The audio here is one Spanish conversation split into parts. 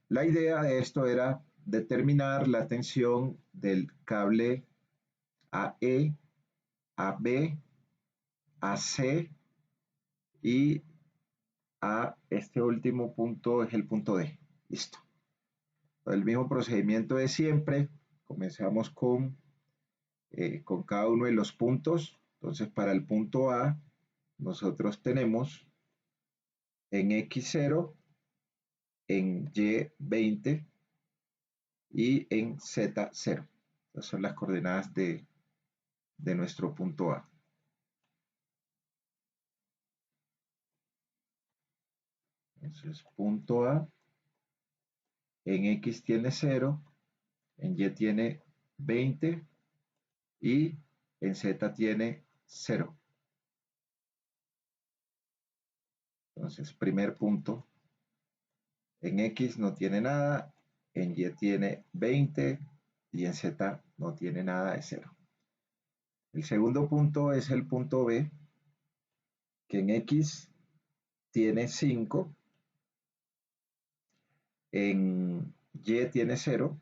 La idea de esto era determinar la tensión del cable AE, AB, AC y a este último punto es el punto D. Listo. El mismo procedimiento de siempre. Comenzamos con cada uno de los puntos. Entonces, para el punto A, nosotros tenemos en X0, en Y20 y en Z0. Esas son las coordenadas de nuestro punto A. Entonces, punto A, en X tiene 0, en Y tiene 20 y en Z tiene 0. Entonces, primer punto, en X no tiene nada, en Y tiene 20 y en Z no tiene nada, es 0. El segundo punto es el punto B, que en X tiene 5, en Y tiene 0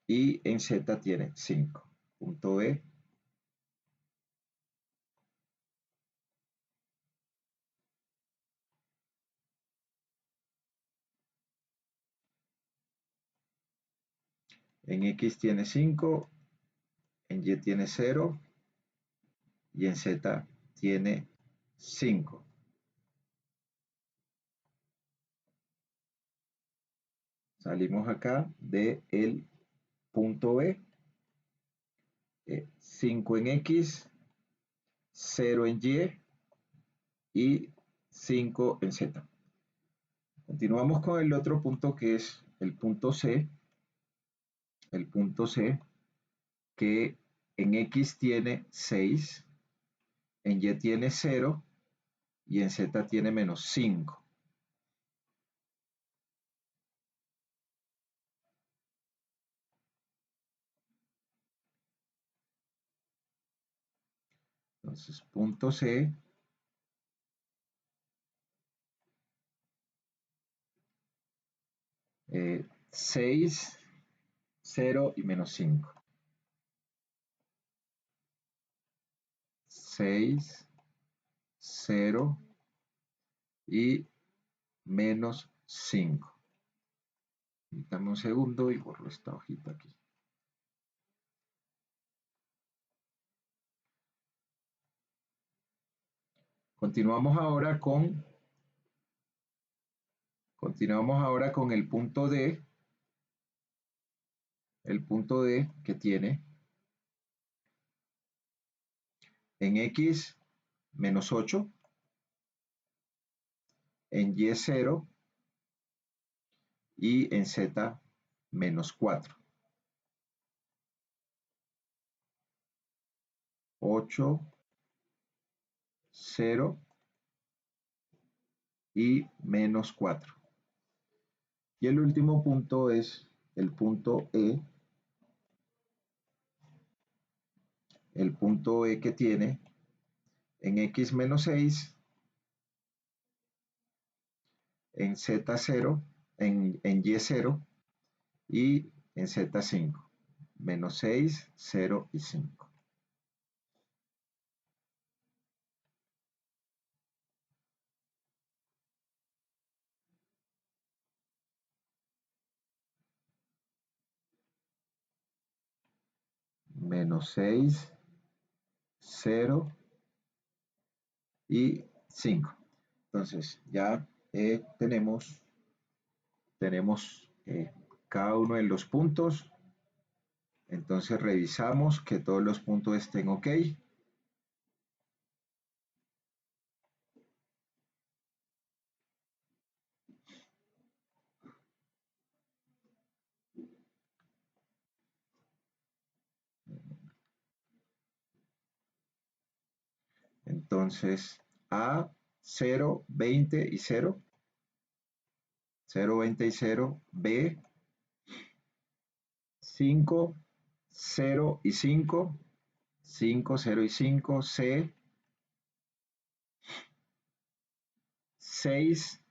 y en Z tiene 5. Punto B. En X tiene 5, en Y tiene 0 y en Z tiene 5. Salimos acá del punto B. 5 en X, 0 en Y 5 en Z. Continuamos con el otro punto que es el punto C. El punto C que en X tiene 6, en Y tiene 0 y en Z tiene menos 5. Entonces, punto C, 6, 0 y menos 5. 6, 0 y menos 5. Dame un segundo y borro esta hojita aquí. Continuamos ahora con el punto D. El punto D que tiene en X menos 8, en Y 0 y en Z menos 4. 8, 0 y menos 4. Y el último punto es el punto E. El punto E que tiene en X menos 6, en Z0, en Y0 y en Z5. Menos 6, 0 y 5. Menos 6, 0 y 5. Entonces ya tenemos cada uno de los puntos. Entonces revisamos que todos los puntos estén ok. Entonces A, 0, 20 y 0. 0, 20 y 0. B, 5, 0 y 5. 5, 0 y 5. C, 6,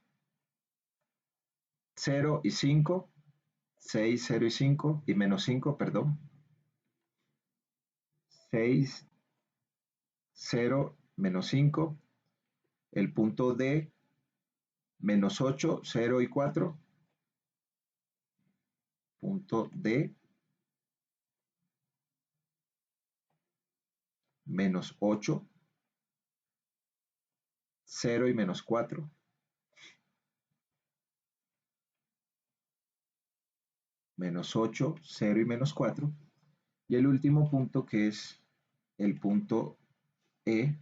0 y 5, 6, 0 y 5, y menos 5, perdón. 6, 0, menos 5. El punto D, menos 8, 0 y 4. Punto D, menos 8, 0 y menos 4. Menos 8, 0 y menos 4. Y el último punto, que es el punto E,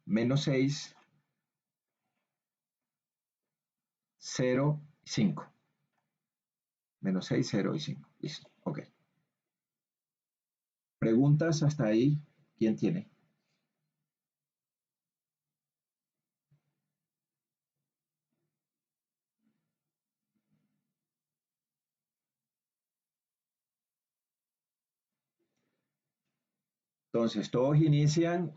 menos 6, 0 y 5. Menos 6, 0 y 5. Listo. Ok. Preguntas hasta ahí. ¿Quién tiene? Entonces, todos inician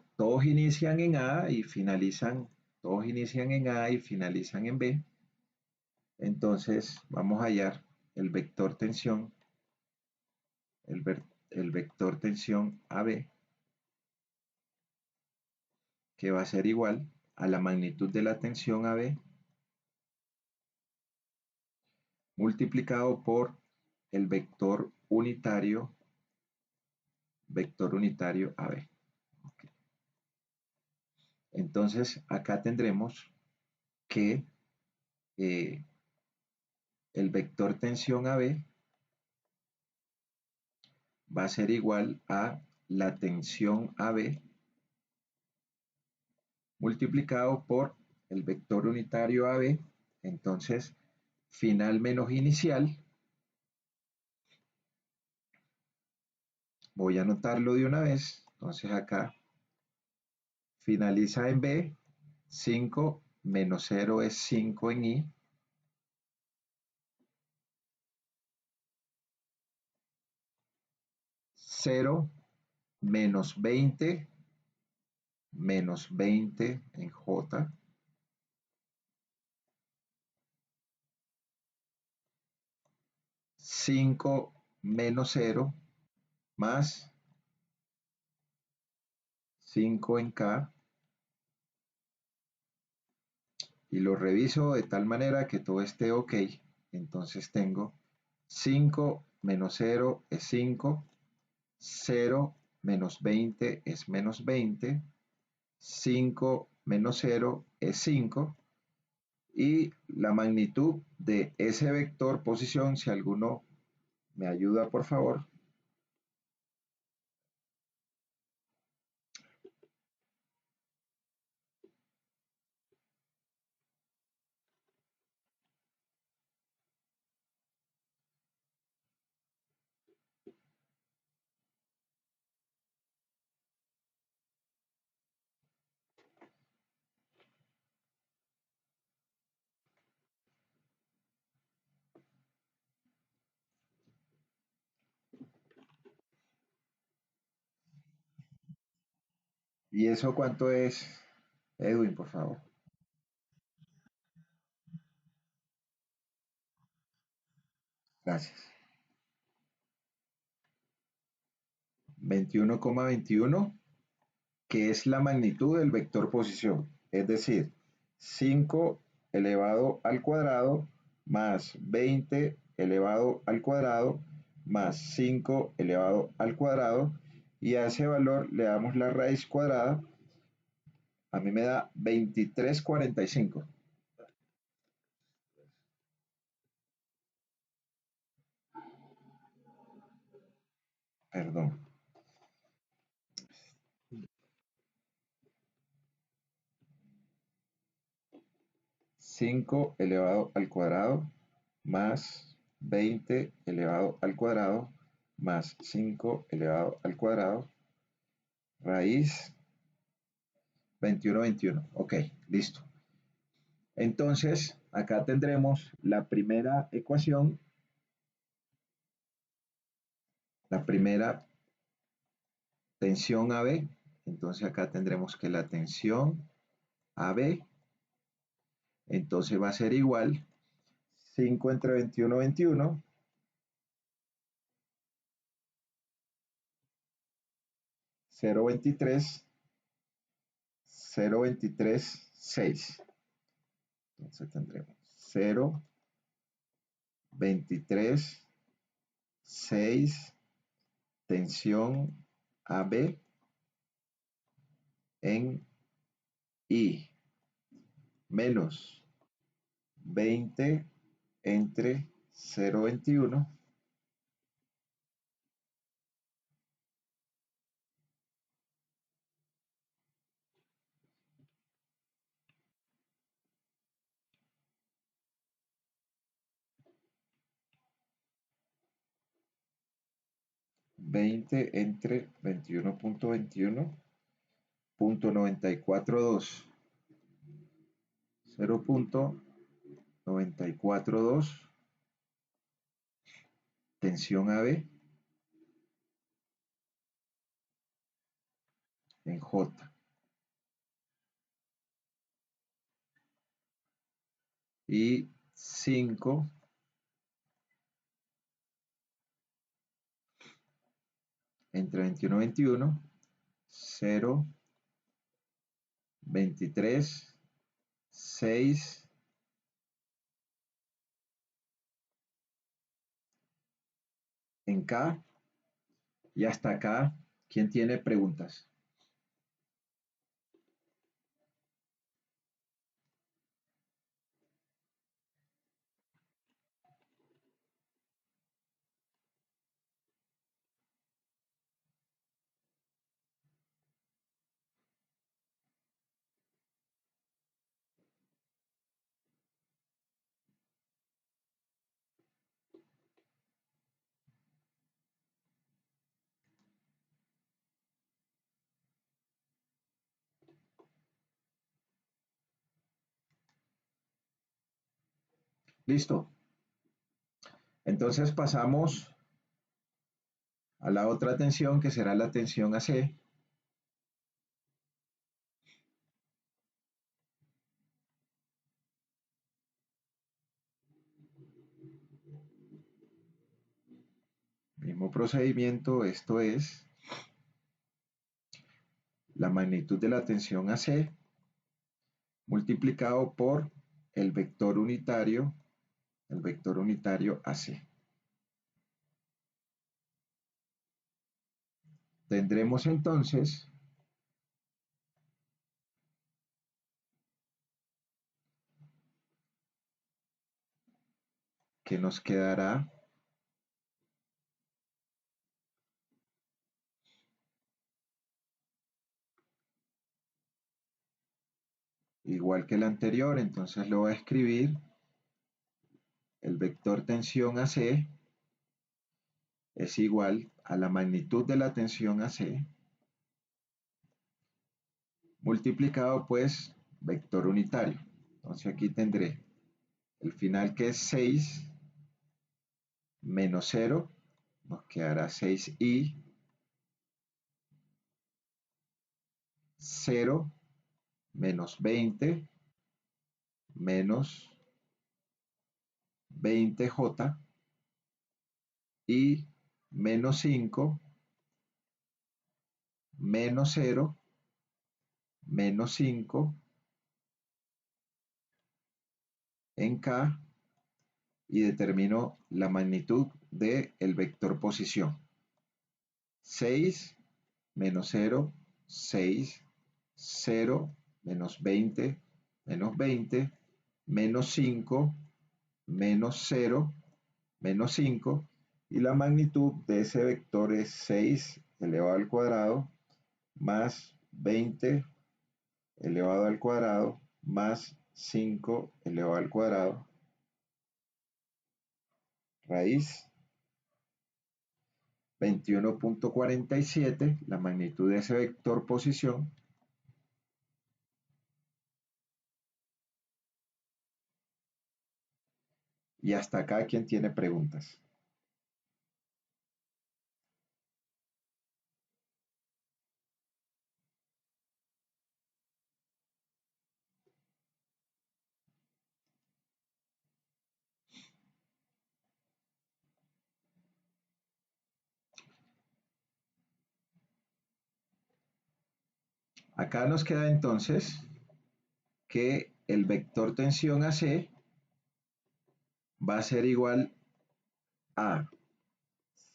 en A y finalizan, todos inician en A y finalizan en B. Entonces, vamos a hallar el vector tensión, el vector tensión AB, que va a ser igual a la magnitud de la tensión AB multiplicado por el vector unitario AB. Okay. Entonces, acá tendremos que el vector tensión AB va a ser igual a la tensión AB multiplicado por el vector unitario AB. Entonces, final menos inicial. Voy a anotarlo de una vez. Entonces acá finaliza en B. 5 menos 0 es 5 en I. 0 menos 20 menos 20 en J. 5 menos 0 más 5 en K. Y lo reviso de tal manera que todo esté ok. Entonces tengo 5 menos 0 es 5, 0 menos 20 es menos 20, 5 menos 0 es 5, y la magnitud de ese vector posición, si alguno me ayuda por favor. ¿Y eso cuánto es, Edwin, por favor? Gracias. 21,21, que es la magnitud del vector posición, es decir, 5 elevado al cuadrado más 20 elevado al cuadrado más 5 elevado al cuadrado, y a ese valor le damos la raíz cuadrada. A mí me da 23,45. Perdón. 5 elevado al cuadrado más 20 elevado al cuadrado más 5 elevado al cuadrado, raíz 21. Ok, listo. Entonces, acá tendremos la primera ecuación, la primera tensión AB. Entonces acá tendremos que la tensión AB, entonces va a ser igual 5 entre 21, 21. 0,23, 0,23, 6. Entonces tendremos 0, 23, 6, tensión AB en I, menos 20 entre 0,21 20 entre 21.21 .942 0.942 tensión AB en J y 5 entre 21 21 0 23 6 en K y hasta acá. ¿Quién tiene preguntas? Listo. Entonces pasamos a la otra tensión, que será la tensión AC. Mismo procedimiento, esto es la magnitud de la tensión AC multiplicado por el vector unitario AC. Tendremos entonces que nos quedará igual que el anterior. Entonces lo voy a escribir: el vector tensión AC es igual a la magnitud de la tensión AC multiplicado pues vector unitario. Entonces aquí tendré el final, que es 6 menos 0, nos quedará 6i, 0 menos 20 menos 20j y menos 5 menos 0 menos 5 en K, y determino la magnitud del vector posición. 6 menos 0, 6, 0 menos 20, menos 20, menos 5, menos 0, menos 5, y la magnitud de ese vector es 6 elevado al cuadrado más 20 elevado al cuadrado más 5 elevado al cuadrado raíz 21.47, la magnitud de ese vector posición. Y hasta acá, ¿quién tiene preguntas? Acá nos queda entonces que el vector tensión AC va a ser igual a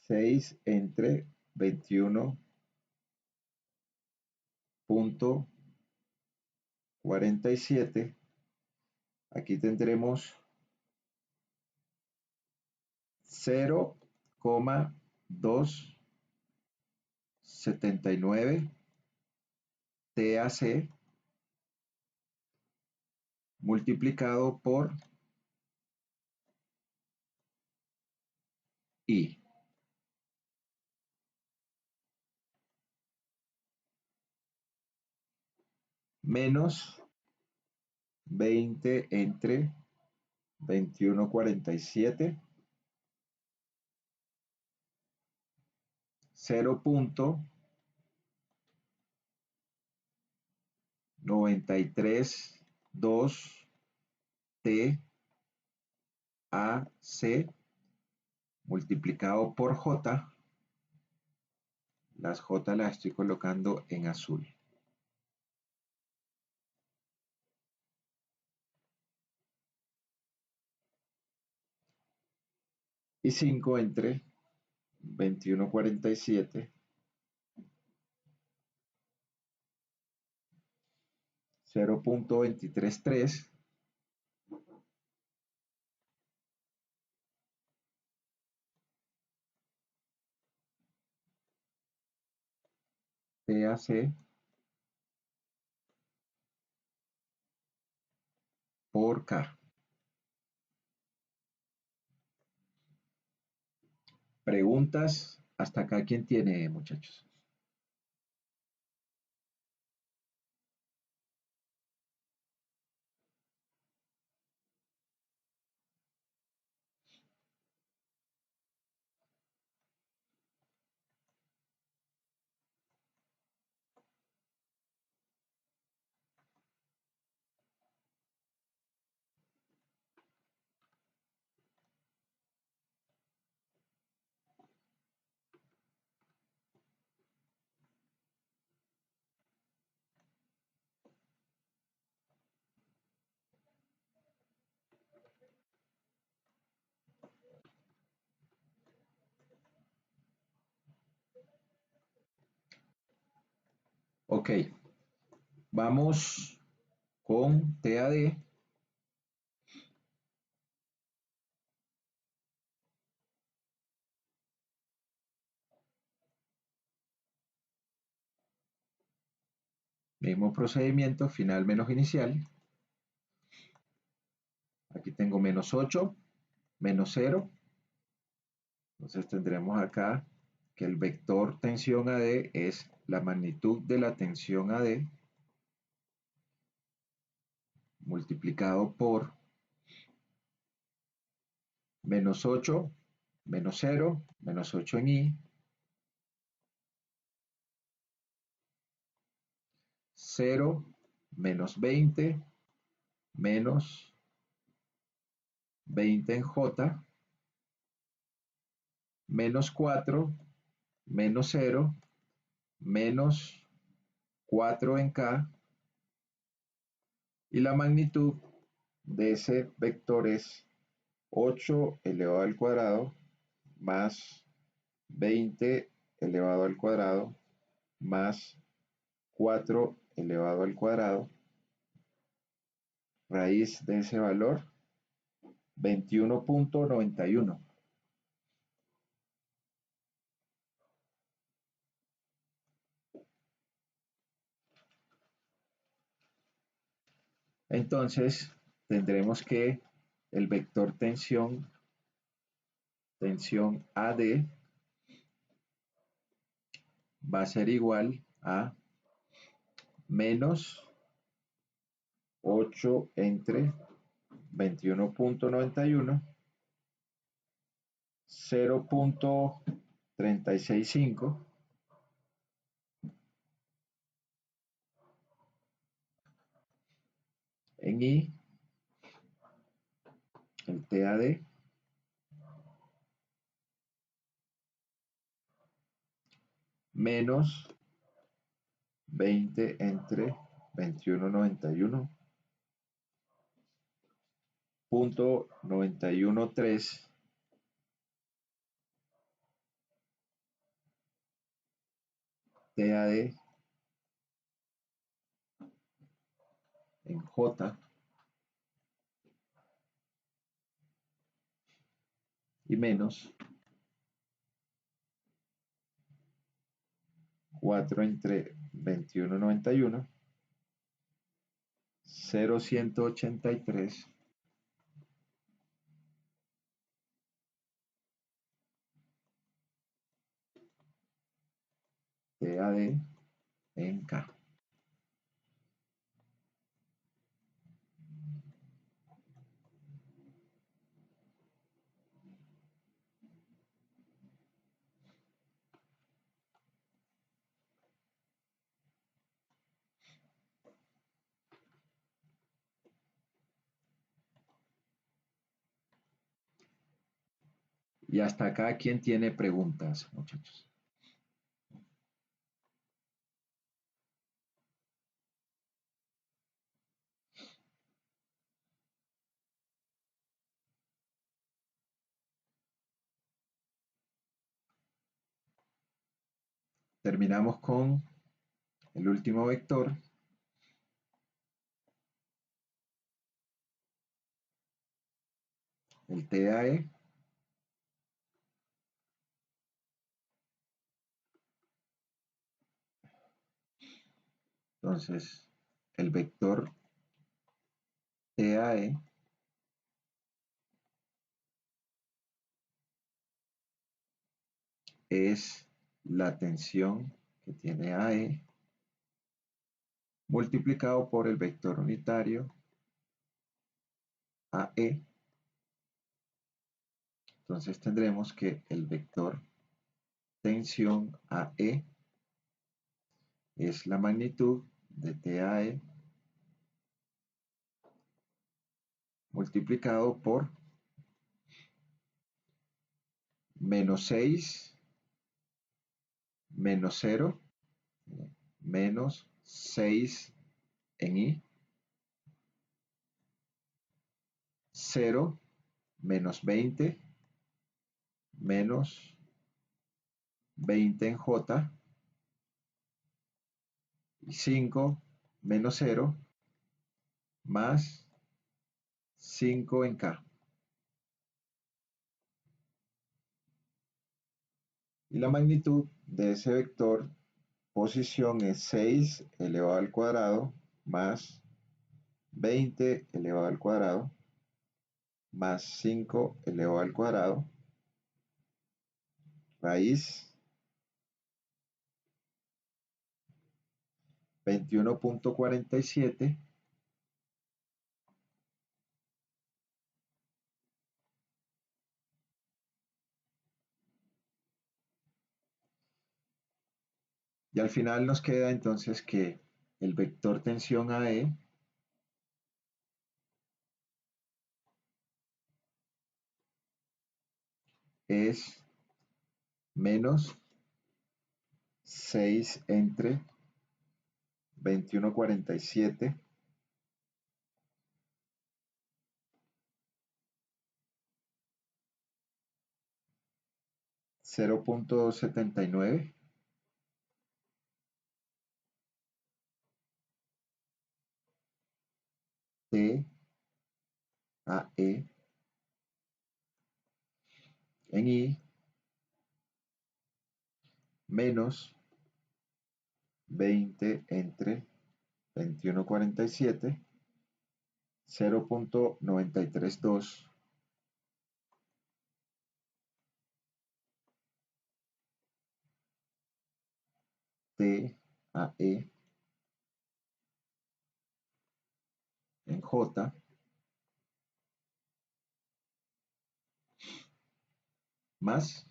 6 entre 21.47. Aquí tendremos 0,279 TAC multiplicado por I. Menos 20 entre 21.47, 0.932 TAC multiplicado por J. Las J las estoy colocando en azul. Y 5 entre 21.47, 0.233 TAC por K. Preguntas hasta acá, ¿quién tiene, muchachos? Ok, vamos con TAD. Mismo procedimiento, final menos inicial. Aquí tengo menos 8, menos 0. Entonces tendremos acá que el vector tensión AD es la magnitud de la tensión AD multiplicado por menos 8, menos 0, menos 8 en I, 0, menos 20, menos 20 en J, menos 4, menos 0, menos 4 en K, y la magnitud de ese vector es 8 elevado al cuadrado más 20 elevado al cuadrado más 4 elevado al cuadrado, raíz de ese valor 21.91. Entonces tendremos que el vector tensión AD va a ser igual a menos 8 entre 21.91, 0.365 en I, el TAD, menos 20 entre 2191.913 TAD en J y menos 4 entre 2191, 0,183 TAD en K. Y hasta acá, ¿quién tiene preguntas, muchachos? Terminamos con el último vector, el TAE. Entonces, el vector TAE es la tensión que tiene AE multiplicado por el vector unitario AE. Entonces tendremos que el vector tensión AE es la magnitud de TAE multiplicado por menos 6 menos 0 menos 6 en I, 0 menos 20 menos 20 en J y 5 menos 0 más 5 en K. Y la magnitud de ese vector posición es 6 elevado al cuadrado más 20 elevado al cuadrado más 5 elevado al cuadrado raíz 21.47 y al final nos queda entonces que el vector tensión AE es menos 6 entre 21.47 0.79 TAE en I menos 20 entre 21.47 0.932 TAE en J más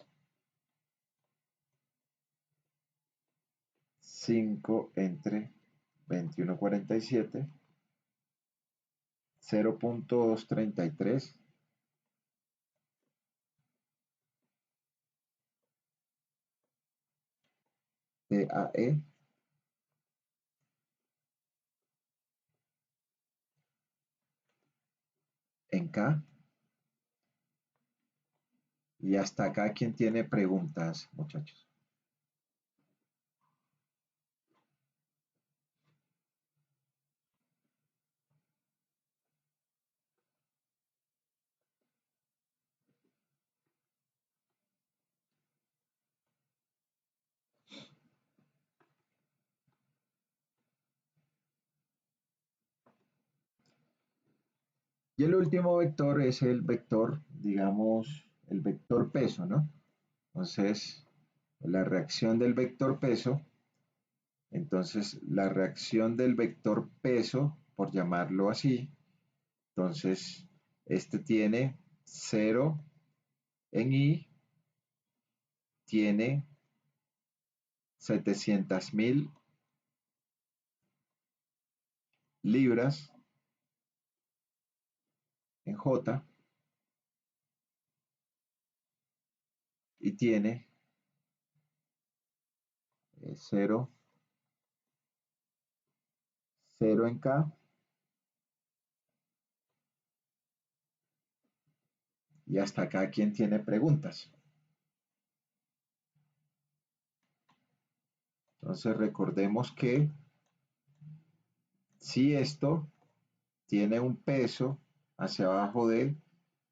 5 entre 21.47 0.233 TAE en K. Y hasta acá, ¿quién tiene preguntas, muchachos? Y el último vector es el vector, digamos, el vector peso, ¿no? Entonces, la reacción del vector peso, entonces la reacción del vector peso, por llamarlo así, entonces este tiene 0 en I, tiene 700.000 libras en J y tiene 0, 0 en K. Y hasta acá, ¿quién tiene preguntas? Entonces recordemos que si esto tiene un peso hacia abajo de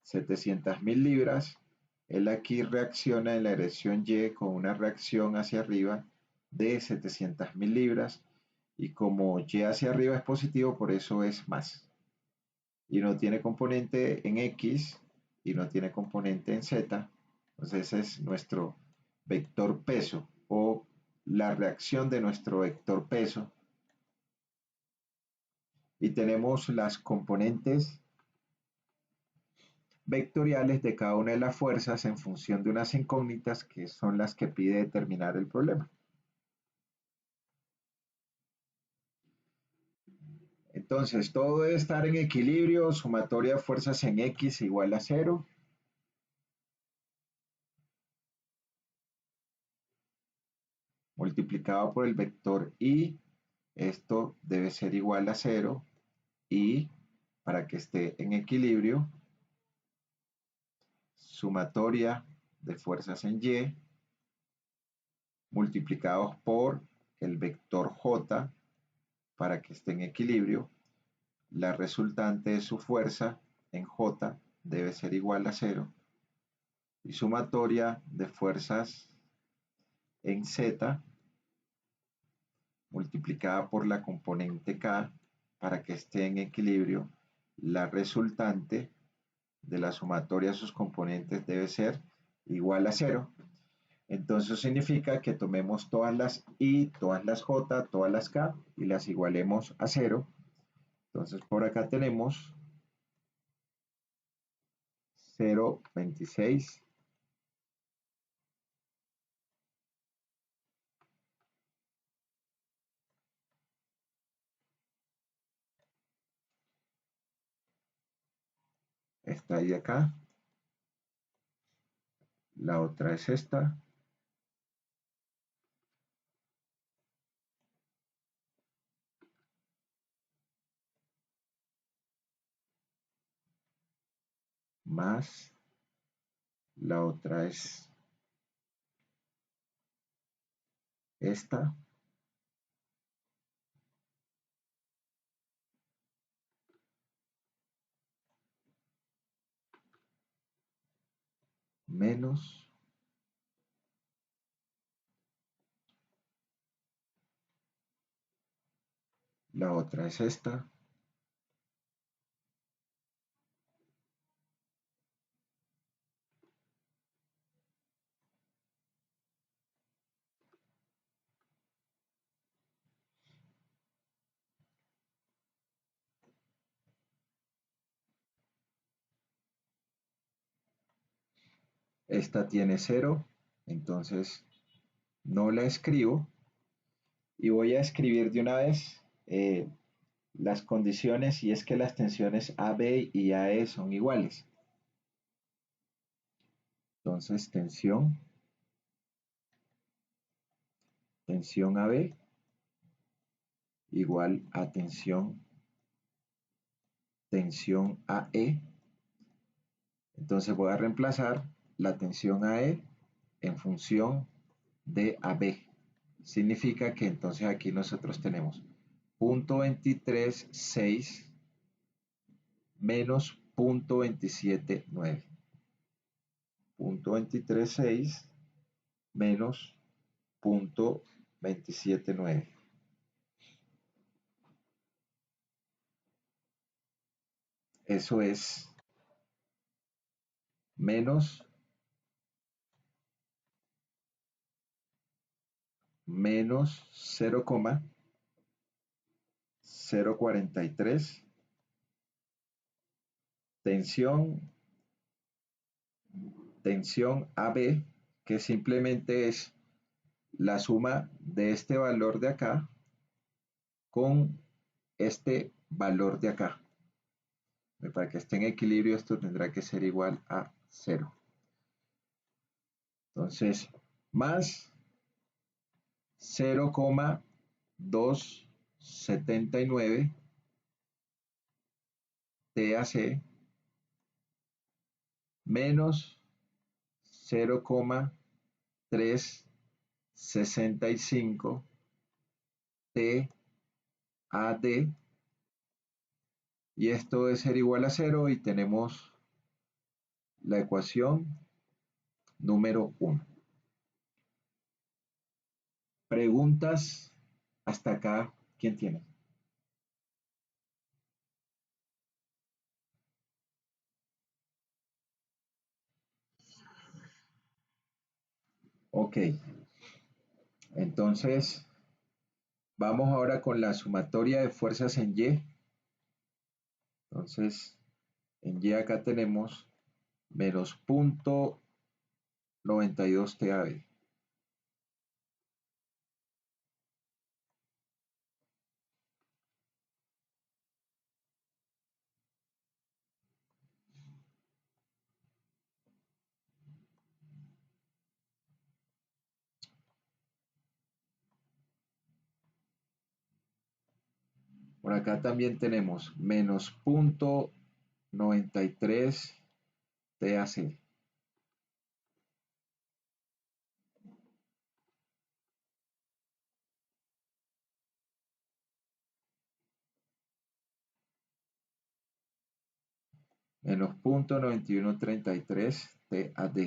700.000 libras, él aquí reacciona en la dirección Y con una reacción hacia arriba de 700.000 libras, y como Y hacia arriba es positivo, por eso es más. Y no tiene componente en X y no tiene componente en Z, entonces ese es nuestro vector peso o la reacción de nuestro vector peso. Y tenemos las componentes vectoriales de cada una de las fuerzas en función de unas incógnitas que son las que pide determinar el problema. Entonces, todo debe estar en equilibrio, sumatoria de fuerzas en X igual a 0. Multiplicado por el vector Y, esto debe ser igual a 0. Y para que esté en equilibrio, sumatoria de fuerzas en Y multiplicados por el vector J para que esté en equilibrio, la resultante de su fuerza en J debe ser igual a 0 y sumatoria de fuerzas en Z multiplicada por la componente K para que esté en equilibrio, la resultante de la sumatoria de sus componentes debe ser igual a 0. Entonces significa que tomemos todas las I, todas las J, todas las K y las igualemos a 0. Entonces por acá tenemos 0,26 esta y acá, la otra es esta, más la otra es esta, menos la otra es esta, esta tiene 0, entonces no la escribo y voy a escribir de una vez las condiciones, y es que las tensiones AB y AE son iguales. Entonces tensión AB igual a tensión AE, Entonces voy a reemplazar la tensión AE en función de AB. Significa que entonces aquí nosotros tenemos 0.236 menos 0.279. 0.236 menos 0.279. Eso es menos 0,043 tensión AB, que simplemente es la suma de este valor de acá con este valor de acá. Para que esté en equilibrio, esto tendrá que ser igual a 0. Entonces, más 0,279 TAC menos 0,365 TAD, y esto debe ser igual a 0 y tenemos la ecuación número 1. Preguntas hasta acá, ¿quién tiene? Ok, entonces vamos ahora con la sumatoria de fuerzas en Y. Entonces, en Y acá tenemos menos 0.92 TAB. Por acá también tenemos menos 0.93 TAC. Menos 0.9133 TAD.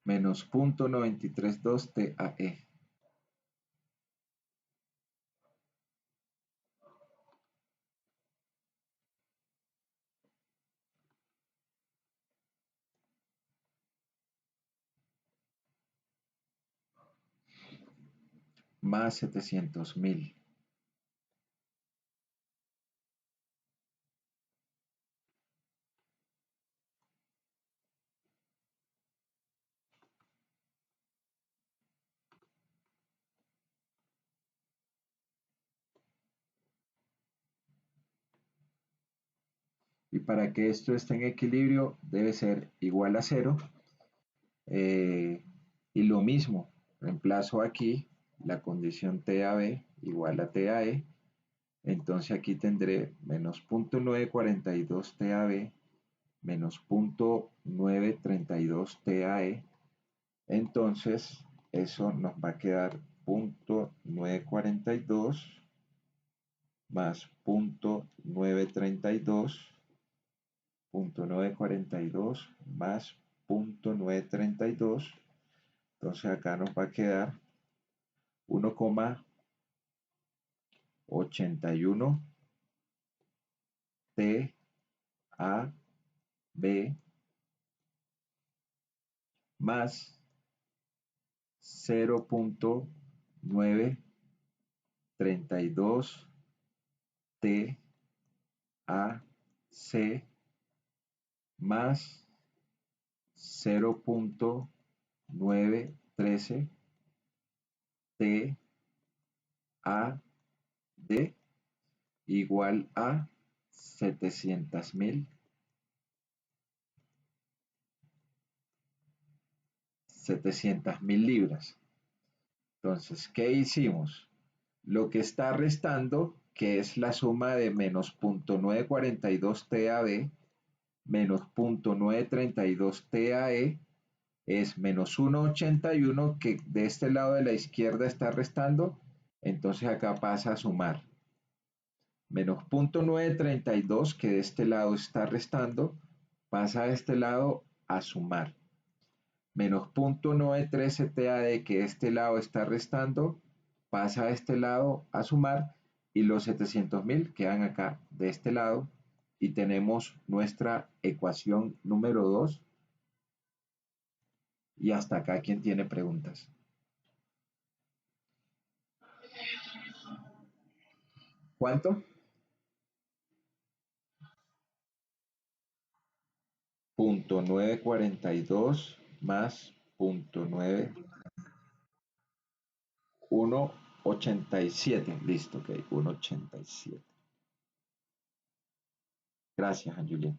Menos 0.932 TAE. Más 700.000. Y para que esto esté en equilibrio debe ser igual a 0. Y lo mismo, reemplazo aquí la condición TAB igual a TAE. Entonces aquí tendré menos 0.942 TAB menos 0.932 TAE. Entonces eso nos va a quedar 0.942 más 0.932, 0.942 más 0.932. Entonces acá nos va a quedar 1,81 TAB más 0.932 TAC más 0.913 TAD igual a 700.000 700.000 libras. Entonces, ¿qué hicimos? Lo que está restando, que es la suma de menos 0.942 TAB menos 0.932 TAE, es menos 1,81, que de este lado de la izquierda está restando, entonces acá pasa a sumar. Menos 0.932, que de este lado está restando, pasa a este lado a sumar. Menos 0.913 TAD, que de este lado está restando, pasa a este lado a sumar, y los 700.000 quedan acá de este lado, y tenemos nuestra ecuación número 2. Y hasta acá, ¿quién tiene preguntas? ¿Cuánto? 0.942 más 0.9187. Listo, ok, 1,87. Gracias, Angelina.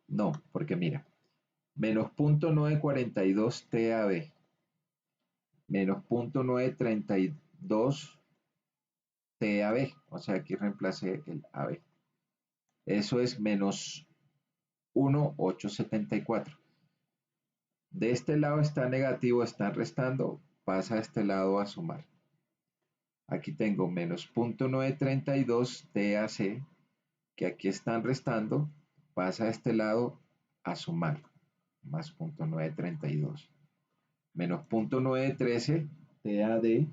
No, porque mira, menos 0.942 TAB menos 0.932 TAB, o sea, aquí reemplacé el AB. Eso es menos 1,874. De este lado está negativo, está restando, pasa a este lado a sumar. Aquí tengo menos 0.932 TAC, que aquí están restando, pasa a este lado a sumar, más 0.932. Menos 0.913 TAD,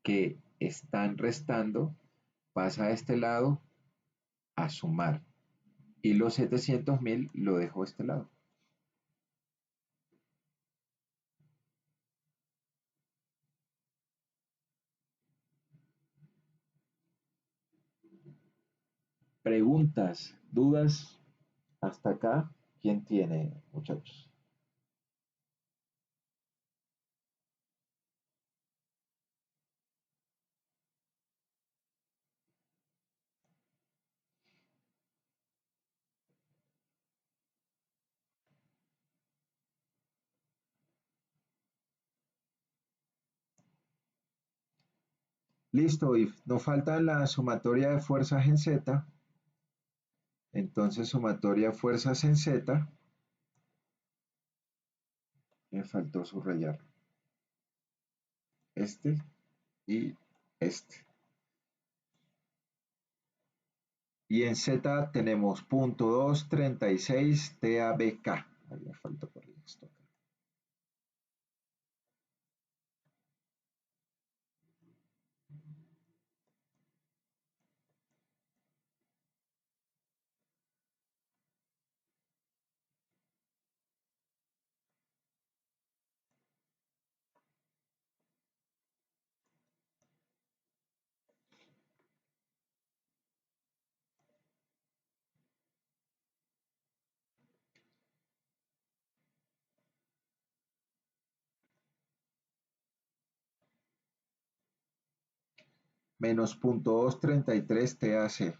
que están restando, pasa a este lado a sumar. Y los 700.000 lo dejo a este lado. Preguntas, dudas, hasta acá. ¿Quién tiene, muchachos? Listo, y nos falta la sumatoria de fuerzas en Z. Entonces, sumatoria de fuerzas en Z. Me faltó subrayar este y este. Y en Z tenemos .236 TABK. Ahí me falta por esto acá. Menos .233 TAC.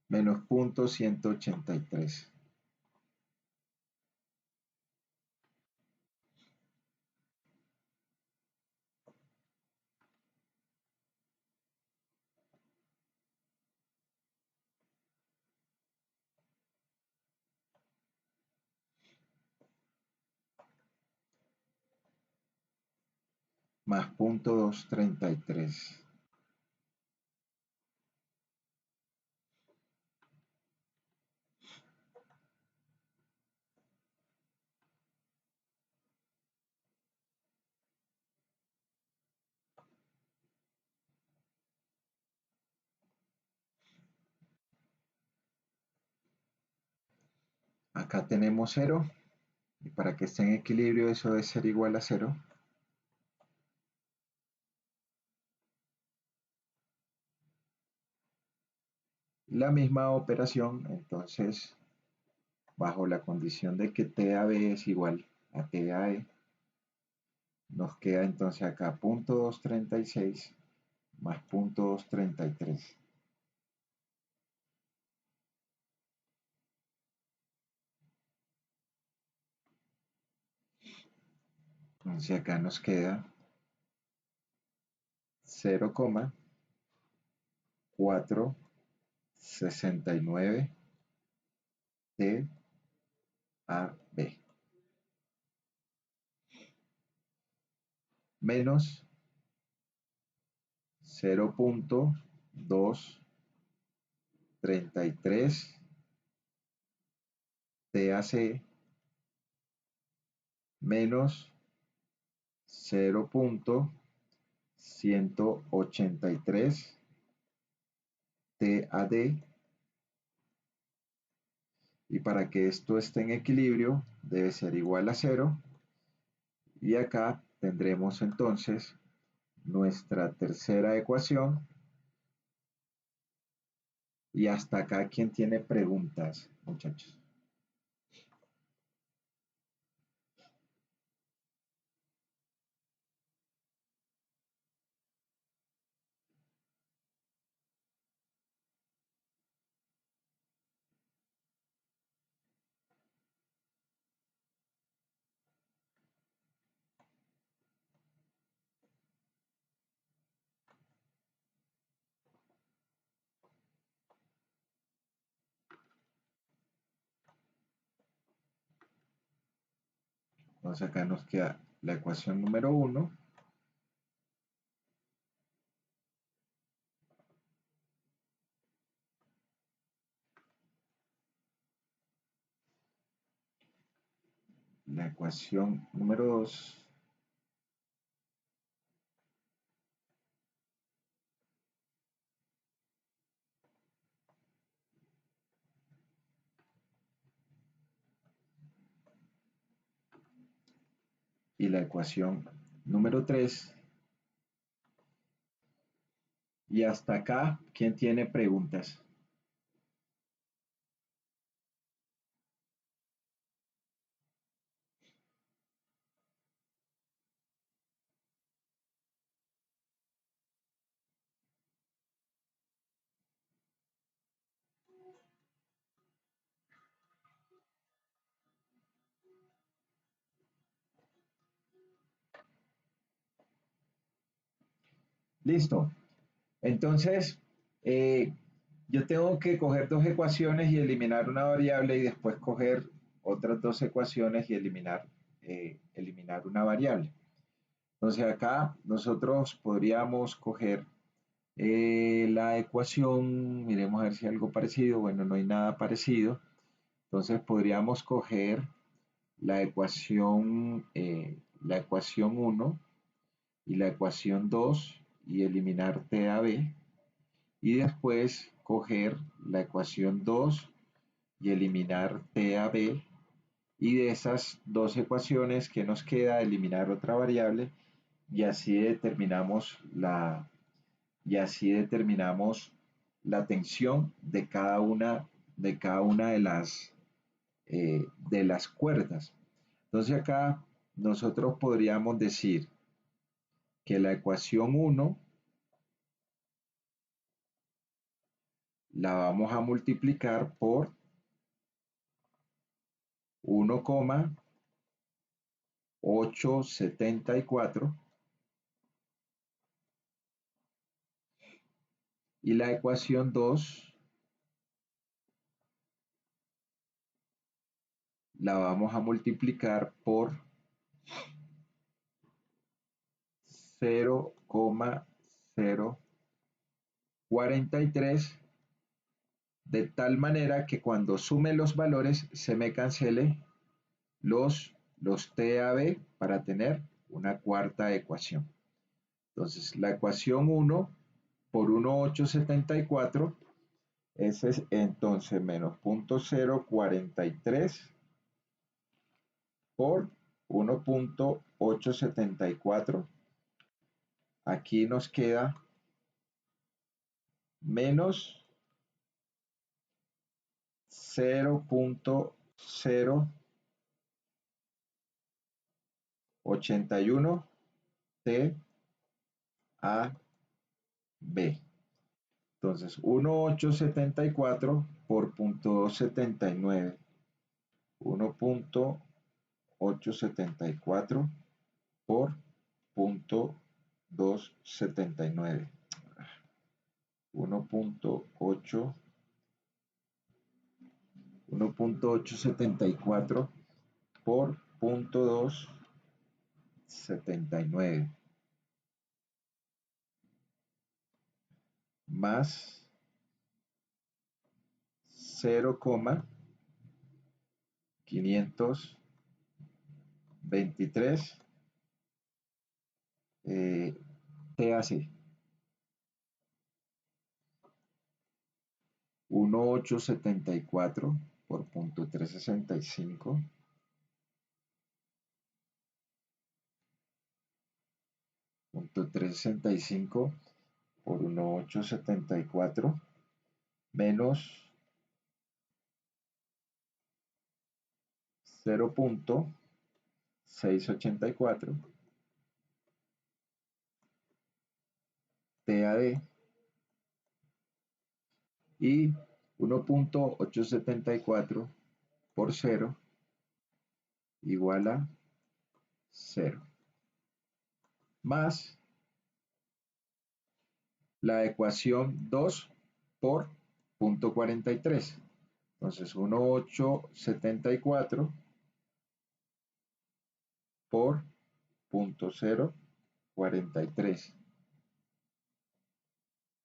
Menos .183. Más .233. acá tenemos 0, y para que esté en equilibrio eso debe ser igual a 0. La misma operación, entonces, bajo la condición de que TAB es igual a TAE, nos queda entonces acá 0.236 más 0.233. Entonces acá nos queda 0,469 TAB menos 0.233 TAC menos 0.183 TAD, y para que esto esté en equilibrio debe ser igual a 0, y acá tendremos entonces nuestra tercera ecuación. Y hasta acá, ¿quién tiene preguntas, muchachos? Entonces acá nos queda la ecuación número 1, la ecuación número 2, y la ecuación número 3. Y hasta acá, ¿quién tiene preguntas? Listo. Entonces, eh, yo tengo que coger dos ecuaciones y eliminar una variable, y después coger otras dos ecuaciones y eliminar una variable. Entonces acá nosotros podríamos coger la ecuación, miremos a ver si hay algo parecido. Bueno, no hay nada parecido. Entonces podríamos coger la ecuación 1 y la ecuación 2 y eliminar TAB, y después coger la ecuación 2 y eliminar TAB, y de esas dos ecuaciones que nos queda eliminar otra variable, y así determinamos la tensión de cada una de las cuerdas. Entonces acá nosotros podríamos decir que la ecuación 1 la vamos a multiplicar por 1,874, y la ecuación 2 la vamos a multiplicar por 0,043, de tal manera que cuando sume los valores se me cancele los TAB para tener una cuarta ecuación. Entonces, la ecuación 1 por 1,874, ese es entonces menos 0,043 por 1.874. Aquí nos queda menos 0.081 TAB. Entonces, 1.874 por 0.279. 1.874 por 0.279. 1.874 por 0.279 más 0,523 TAC. 1.874 por 0.365 .365 por 1.874 menos 0.684 TAD y 1.874 por 0 igual a 0, más la ecuación 2 por 0.43. Entonces 1.874 por 0.043,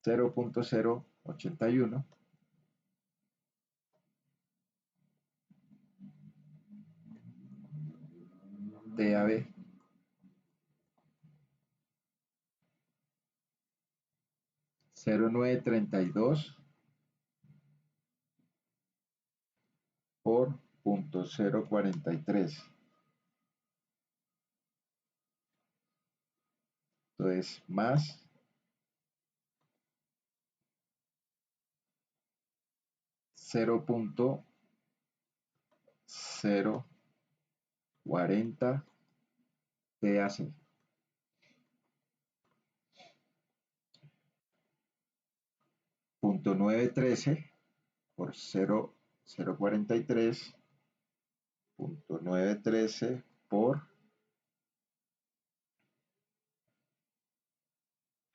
0.081 TAB 0.932 por 0.043. Entonces, más 0.040 TAC. 0.913 por 0.043, 0.913 por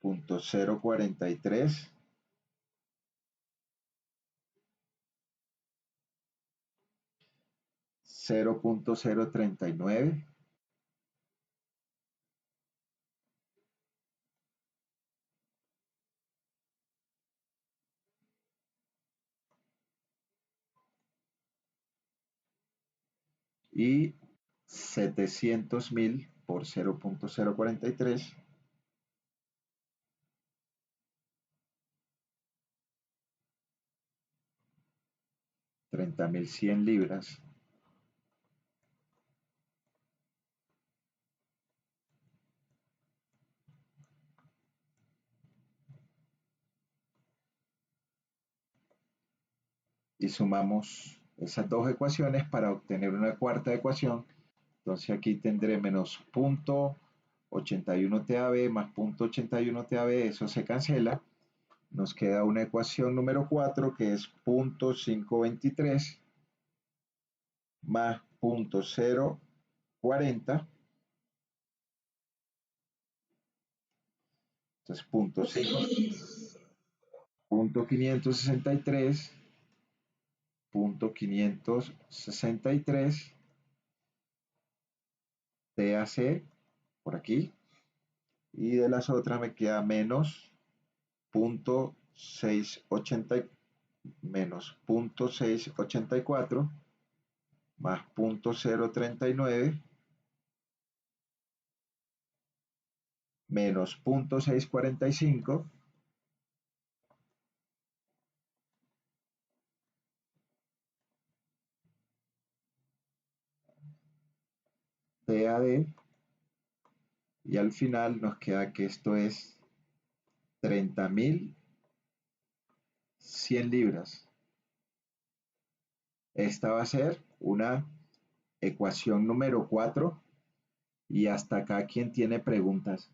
0.043 0.039 y 700.000 por 0.043 30.100 libras y sumamos esas dos ecuaciones para obtener una cuarta ecuación. Entonces aquí tendré menos 0.81 TAB más 0.81 TAB, eso se cancela. Nos queda una ecuación número 4 que es 0.523 más 0.040. Entonces 0.563, 0.563 TAC por aquí, y de las otras me queda menos 0.680 menos 0.684 más 0.039 menos 0.645 TAD, y al final nos queda que esto es 30.100 libras. Esta va a ser una ecuación número 4 y hasta acá, ¿quién tiene preguntas?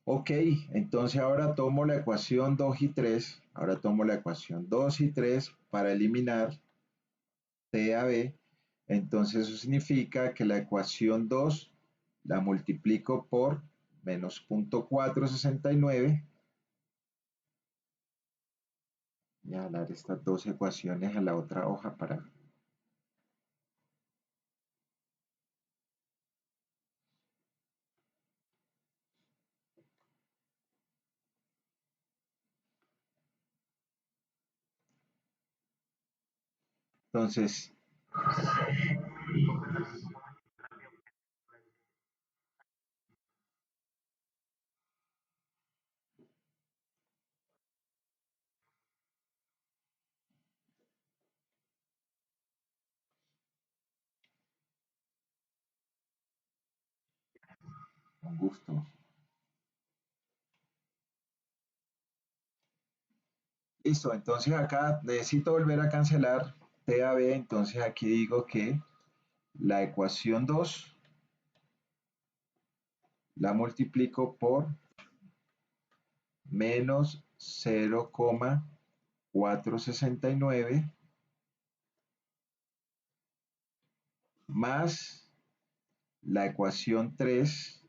Ok, entonces ahora tomo la ecuación 2 y 3, ahora tomo la ecuación 2 y 3 para eliminar TAB, entonces eso significa que la ecuación 2 la multiplico por menos 0.469 y jalar estas dos ecuaciones a la otra hoja para... Entonces, con gusto. Listo, entonces acá necesito volver a cancelar TAB, entonces aquí digo que la ecuación 2 la multiplico por menos 0,469 más la ecuación 3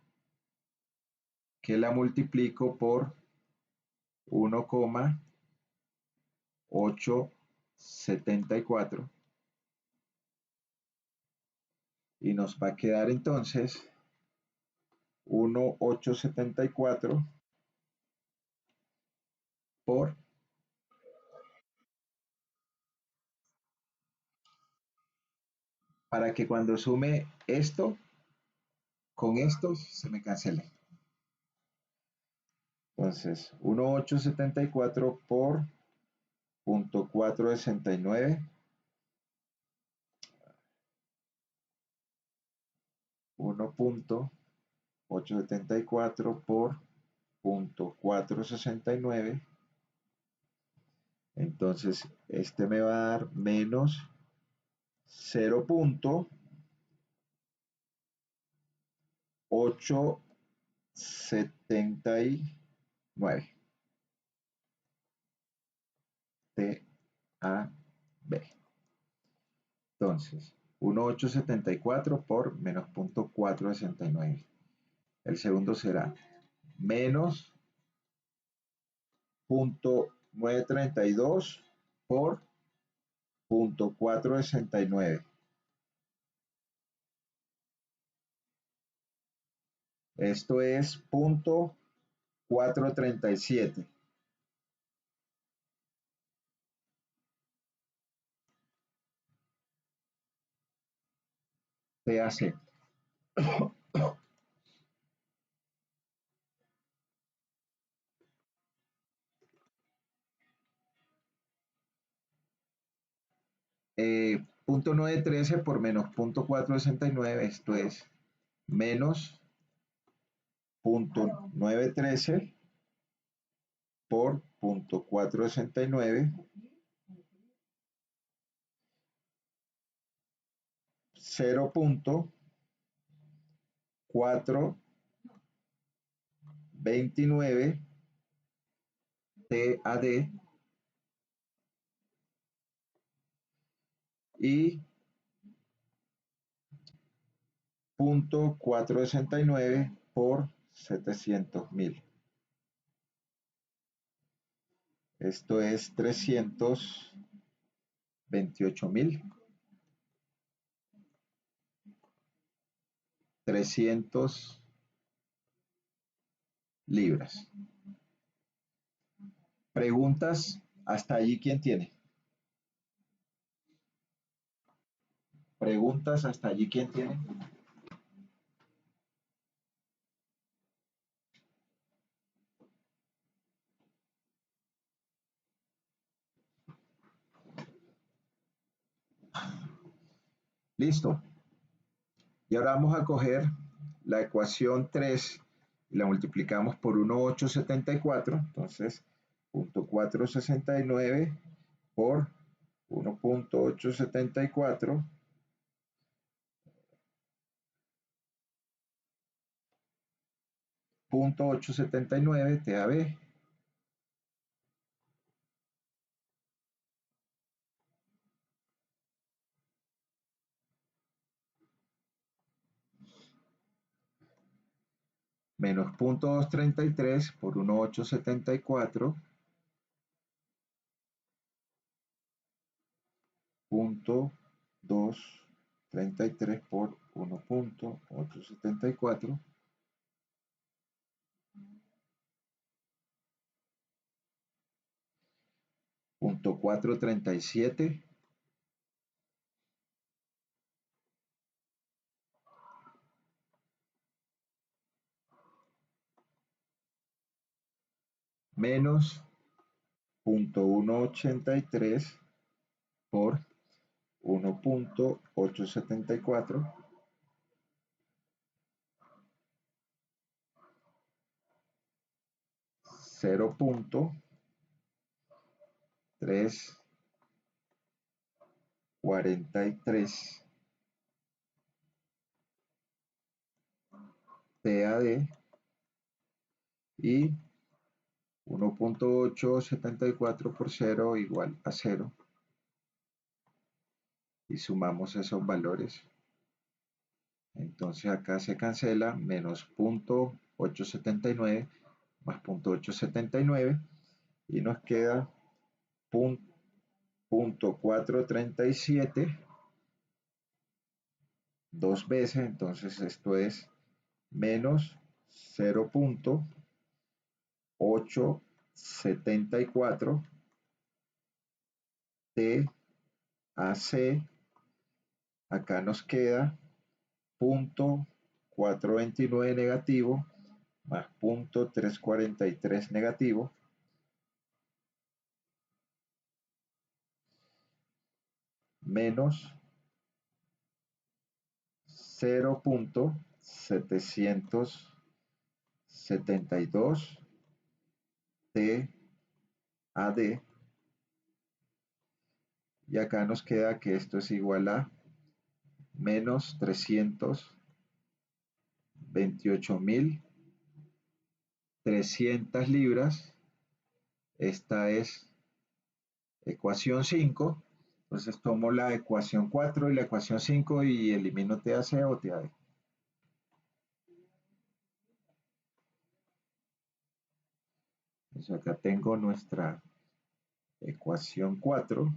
que la multiplico por 1,874 y nos va a quedar entonces 1,874 por, para que cuando sume esto con estos se me cancele. Entonces, 1,874 por 0.469, 1,874 por 0.469. Entonces, este me va a dar menos 0,879 TAB. Entonces, 1,874 por menos 0.469. El segundo será menos 0.932 por 0.469. Esto es 0.437 TAC. 0.913 por menos 0.469, esto es menos 0.913 por 0.469, 0.429 TAD y 0.469 por 700.000. Esto es 328.000. 300 libras. Preguntas, hasta allí, ¿quién tiene? Preguntas, hasta allí, ¿quién tiene? Listo. Y ahora vamos a coger la ecuación 3 y la multiplicamos por 1,874. Entonces, 0.469 por 1,874 .879 te da B. Menos 0.233 por 1,874 .233 por 1,874 .437 menos 0.183 por 1,874 0.343 PAD y 1,874 por 0 igual a 0 y sumamos esos valores. Entonces acá se cancela menos 0.879 más 0.879 y nos queda 0.437 dos veces, entonces esto es menos 0.874 TAC. Acá nos queda 0.429 negativo más 0.343 negativo menos 0.772 TAD y acá nos queda que esto es igual a menos 328.300 libras. Esta es ecuación 5. Entonces tomo la ecuación 4 y la ecuación 5 y elimino TAC o TAD. Entonces acá tengo nuestra ecuación 4.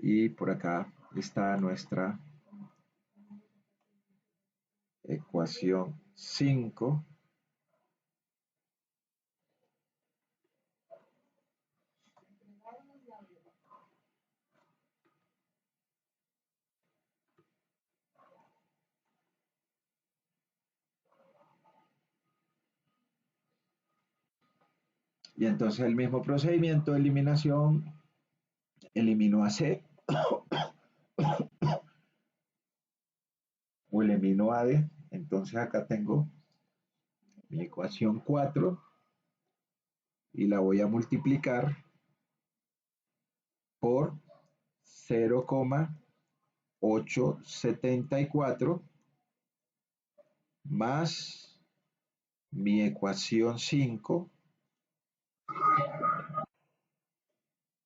Y por acá está nuestra ecuación 5. Y entonces el mismo procedimiento de eliminación, elimino a C o elimino a D. Entonces acá tengo mi ecuación 4 y la voy a multiplicar por 0,874 más mi ecuación 5.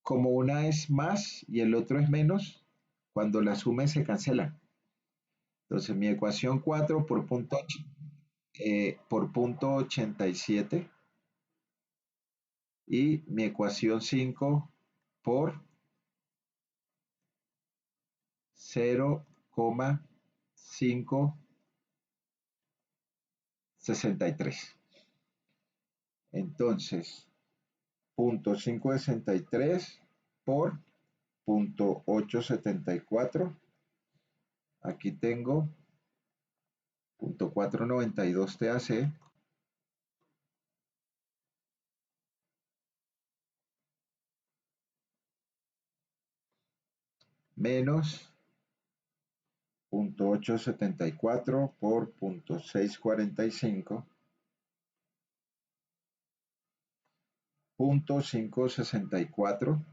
Como una es más y el otro es menos, cuando la sumen se cancela. Entonces mi ecuación 4 por punto 87 y mi ecuación 5 por 0,563. Entonces, 0,563 por 0,874. Aquí tengo .492 TAC menos 0.874 por 0.645 .564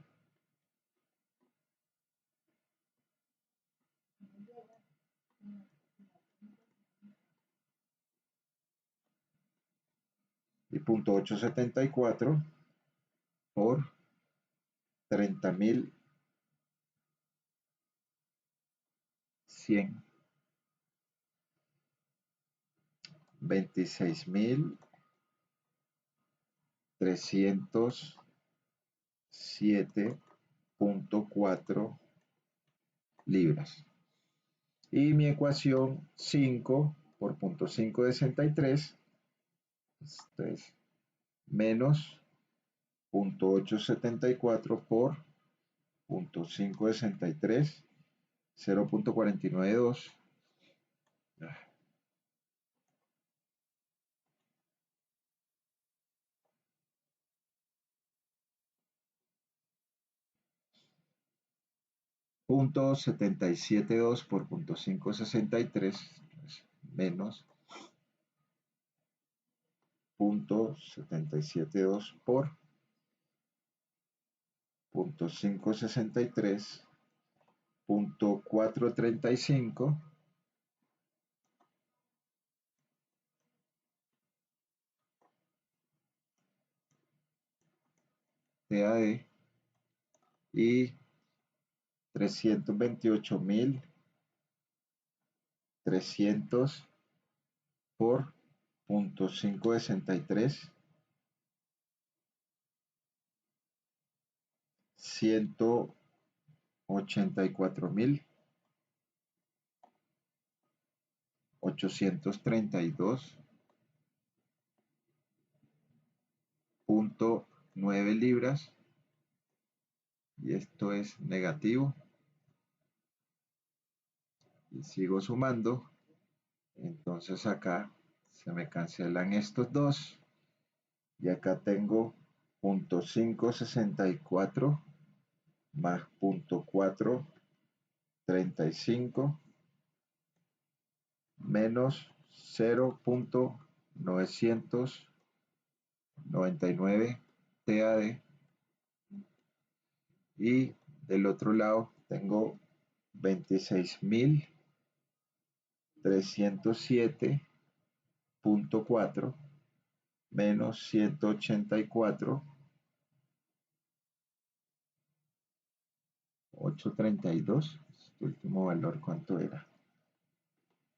y 0.874 por 30.100 26.307.4 libras. Y mi ecuación 5 por 0.563, esto es menos 0.874 por 0.563, 0.492. 0.772 por 0.563 menos 0.772 por 0.563 .435 TAD y 328.300 por 0.563 184.832.9 libras, y esto es negativo, y sigo sumando. Entonces acá se me cancelan estos dos y acá tengo 0.564 más 0.435 menos 0.999 TAD, y del otro lado tengo 26.307.4 menos 184.832. Este último valor, ¿cuánto era?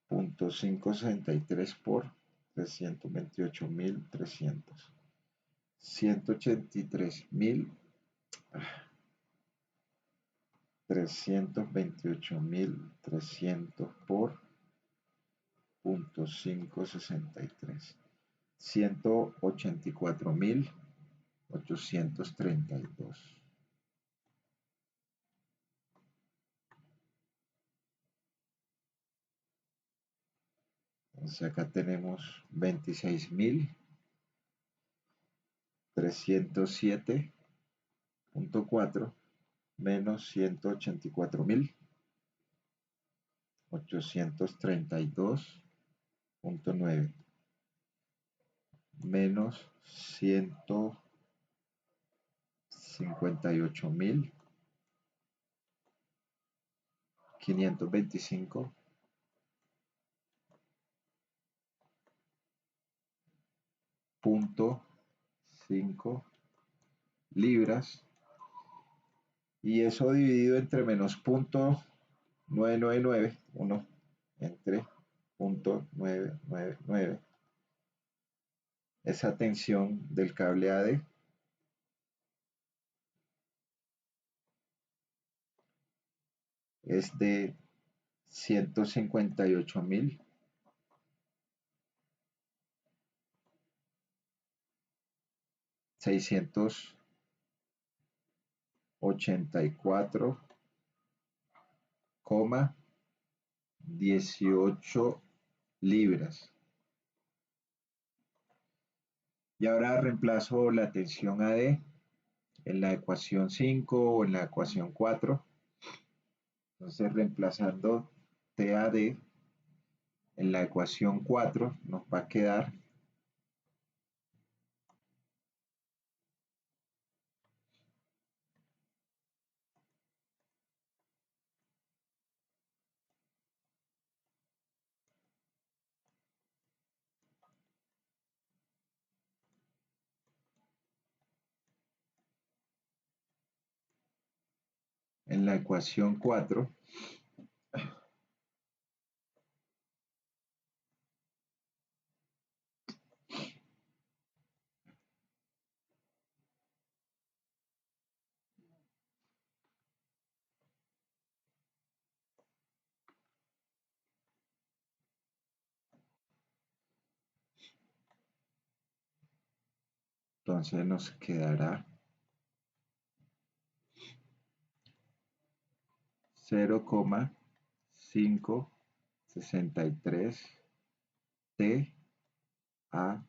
0.563 por 328.300. 328.300 por 0.563. 184.832. Entonces acá tenemos 26.307.4 menos 184.832.9 menos 155.5 libras, y eso dividido entre menos 0.999, 1 entre 0.999. Esa tensión del cable AD es de 158.684,18 libras. Y ahora reemplazo la tensión AD en la ecuación 5 o en la ecuación 4. Entonces, reemplazando TAD en la ecuación 4, nos va a quedar en la ecuación 4, entonces nos quedará 0,563 TAC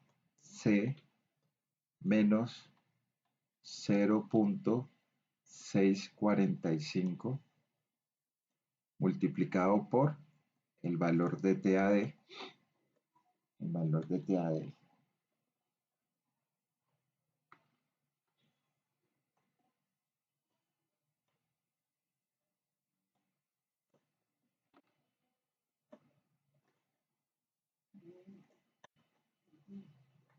menos 0,645 multiplicado por el valor de TAD, el valor de TAD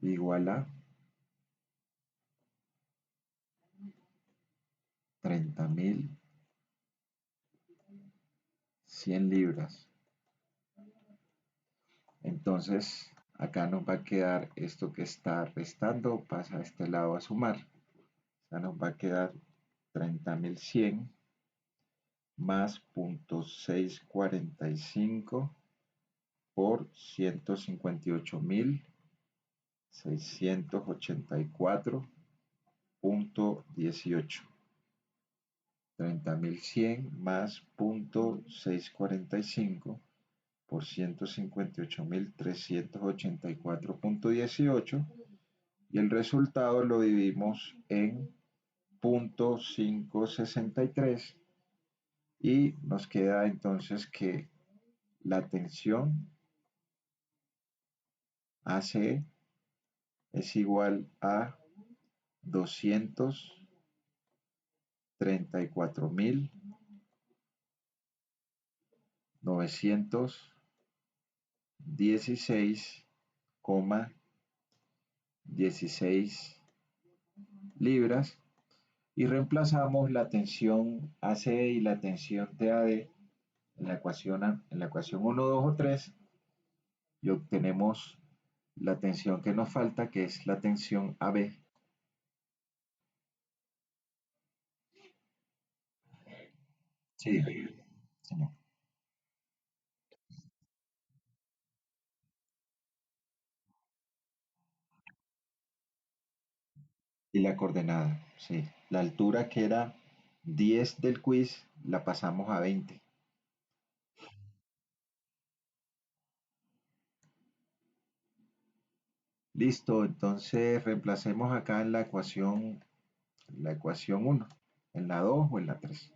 igual a 30.100 libras. Entonces, acá nos va a quedar esto que está restando, pasa a este lado a sumar. O sea, nos va a quedar 30.100 más 0,645 por 158.684.18. 30.100 más 0,645 por 158.384.18 y el resultado lo dividimos en 0,563 y nos queda entonces que la tensión AC es igual a 233.916,16 libras y reemplazamos la tensión AC y la tensión TAD en la ecuación 1, 2 o 3 y obtenemos la tensión que nos falta, que es la tensión AB. Sí, señor. Y la coordenada, sí. La altura que era 10 del quiz la pasamos a 20. Listo, entonces reemplacemos acá en la ecuación 1, en la 2 o en la 3.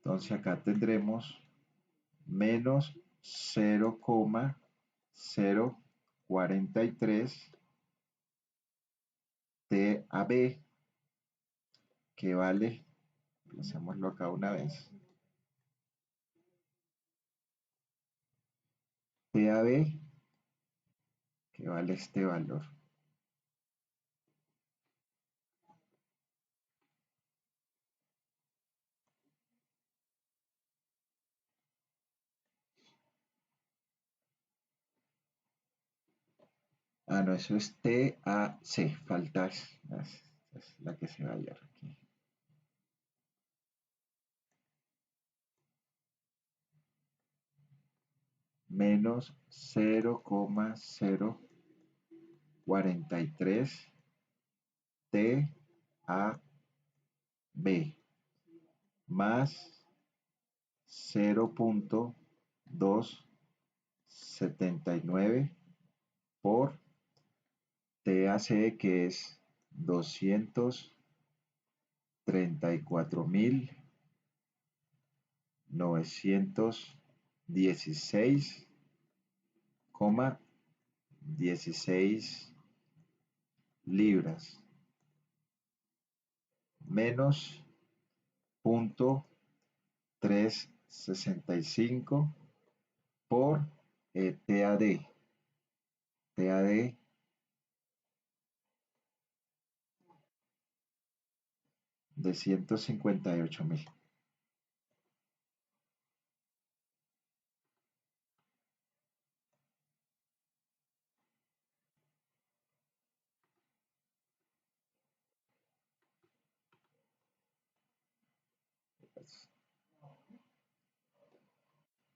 Entonces acá tendremos menos 0,043 TAB, que vale, hacémoslo acá una vez, TAB, que vale este valor. Ah, no, eso es TAC, falta es la que se va a hallar aquí. menos 0,043 TAB más 0,279 por TAC, que es 234.916,16 libras menos 0,365 por TAD de 158.000.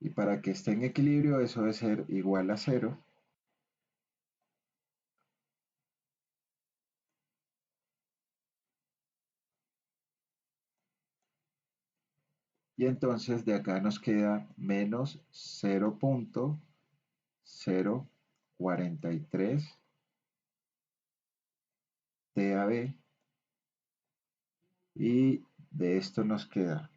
Y para que esté en equilibrio, eso debe ser igual a 0. Y entonces de acá nos queda menos 0,043 TAB. Y de esto nos queda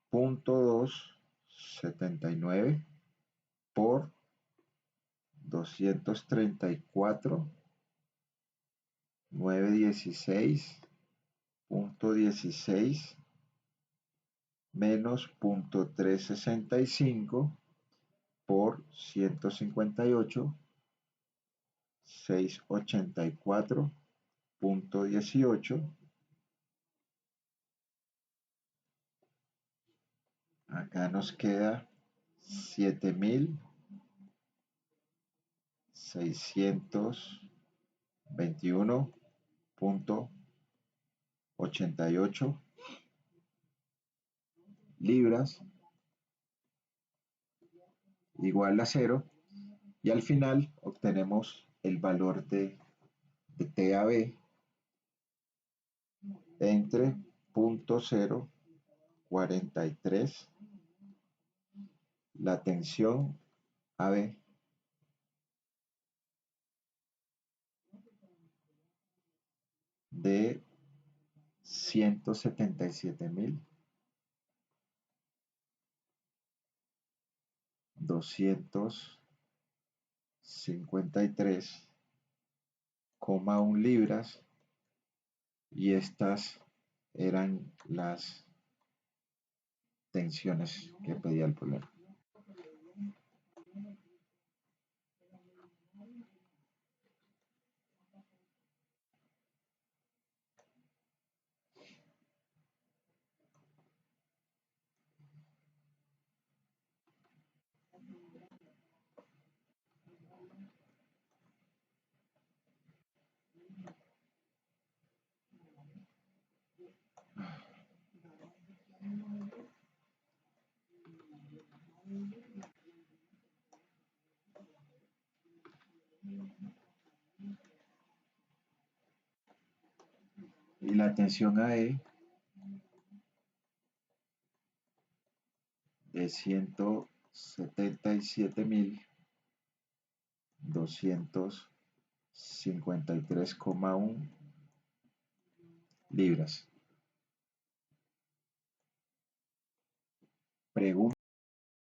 0,279 por 234.916.16 menos 0,365 por 158.684.18. Acá nos queda 7.621.88 libras igual a 0. Y al final obtenemos el valor de TAB entre 0,043, la tensión AB, de 177.253,1 libras, y estas eran las tensiones que pedía el problema. Y la tensión AE de 177.253,1 libras. Pregunta.